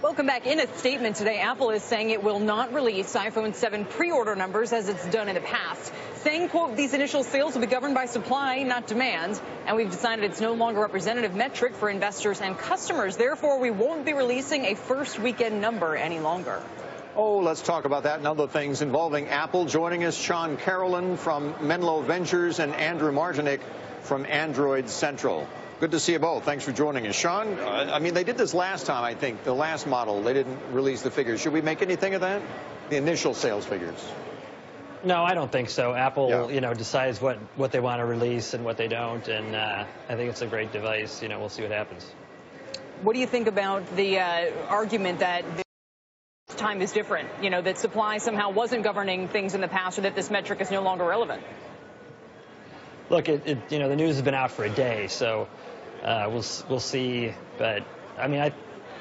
Welcome back. In a statement today, Apple is saying it will not release iPhone 7 pre-order numbers as it's done in the past, saying, quote, these initial sales will be governed by supply, not demand, and we've decided it's no longer a representative metric for investors and customers. Therefore, we won't be releasing a first weekend number any longer. Oh, let's talk about that and other things involving Apple. Joining us, Shawn Carolan from Menlo Ventures and Andrew Martinek from Android Central. Good to see you both. Thanks for joining us. Shawn, I mean, they did this last time, I think, the last model. They didn't release the figures. Should we make anything of that? The initial sales figures? No, I don't think so. Apple, decides what they want to release and what they don't, and I think it's a great device. We'll see what happens. What do you think about the argument that this time is different, that supply somehow wasn't governing things in the past, or that this metric is no longer relevant? Look, the news has been out for a day, so we'll see. But I mean,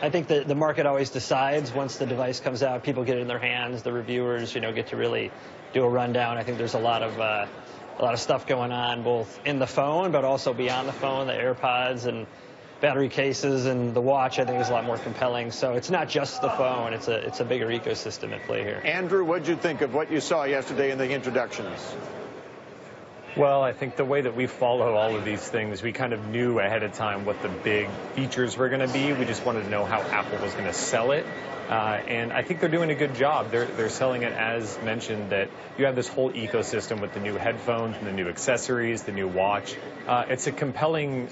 I think the market always decides once the device comes out. People get it in their hands. The reviewers, get to really do a rundown. I think there's a lot of stuff going on, both in the phone, but also beyond the phone. The AirPods and battery cases and the watch, I think, is a lot more compelling. So it's not just the phone. It's a bigger ecosystem at play here. Andrew, what did you think of what you saw yesterday in the introductions? Well, I think the way that we follow all of these things, we kind of knew ahead of time what the big features were going to be. We just wanted to know how Apple was going to sell it. And I think they're doing a good job. They're selling it, as mentioned, that you have this whole ecosystem with the new headphones and the new accessories, the new watch. It's a compelling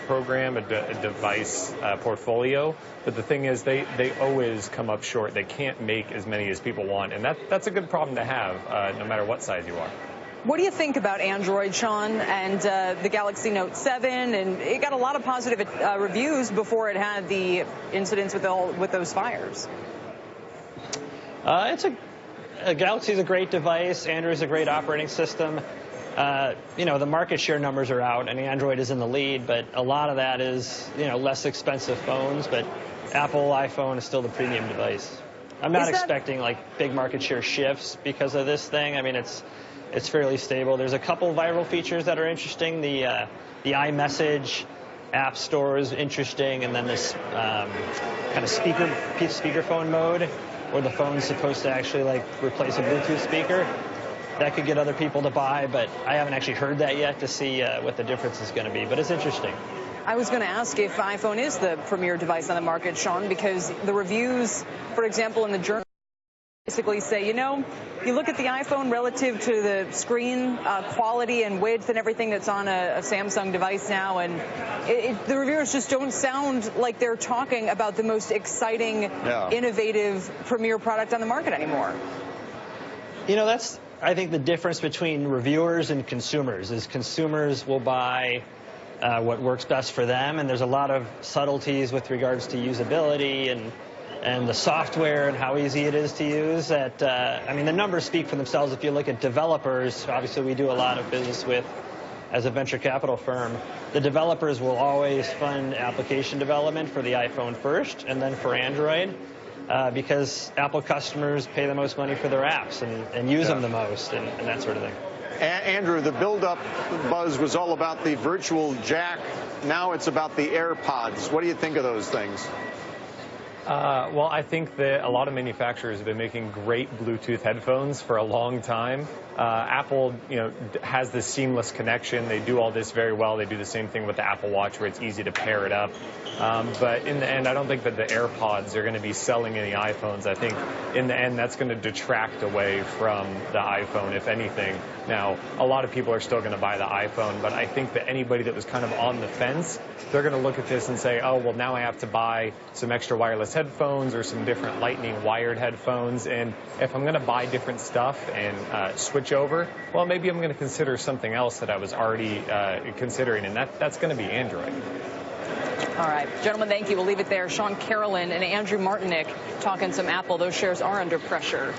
program, a device portfolio. But the thing is, they always come up short. They can't make as many as people want. And that's a good problem to have, no matter what size you are. What do you think about Android, Shawn, and the Galaxy Note 7? And it got a lot of positive reviews before it had the incidents with those fires. Galaxy is a great device. Android is a great operating system. The market share numbers are out, and Android is in the lead, but a lot of that is, less expensive phones. But Apple iPhone is still the premium device. I'm not expecting big market share shifts because of this thing. I mean, it's fairly stable. There's a couple viral features that are interesting. The iMessage app store is interesting, and then this kind of speakerphone mode, where the phone's supposed to actually replace a Bluetooth speaker. That could get other people to buy, but I haven't actually heard that yet to see what the difference is going to be. But it's interesting. I was going to ask if iPhone is the premier device on the market, Shawn, because the reviews, for example, in the journal, basically say, you look at the iPhone relative to the screen quality and width and everything that's on a Samsung device now, and the reviewers just don't sound like they're talking about the most exciting, innovative, premier product on the market anymore. That's, I think, the difference between reviewers and consumers, is consumers will buy what works best for them, and there's a lot of subtleties with regards to usability and the software and how easy it is to use. The numbers speak for themselves. If you look at developers, obviously we do a lot of business with as a venture capital firm. The developers will always fund application development for the iPhone first and then for Android, because Apple customers pay the most money for their apps and use them the most and that sort of thing. Andrew, the build-up buzz was all about the virtual jack. Now it's about the AirPods. What do you think of those things? Well, I think that a lot of manufacturers have been making great Bluetooth headphones for a long time. Apple, has this seamless connection. They do all this very well. They do the same thing with the Apple Watch, where it's easy to pair it up. But in the end, I don't think that the AirPods are going to be selling any iPhones. I think in the end, that's going to detract away from the iPhone, if anything. Now, a lot of people are still going to buy the iPhone, but I think that anybody that was kind of on the fence, they're going to look at this and say, oh, well, now I have to buy some extra wireless headphones or some different lightning wired headphones. And if I'm going to buy different stuff and switch over, well, maybe I'm going to consider something else that I was already considering, and that's going to be Android. All right, gentlemen, thank you. We'll leave it there. Shawn Carolan and Andrew Martinek talking some Apple. Those shares are under pressure.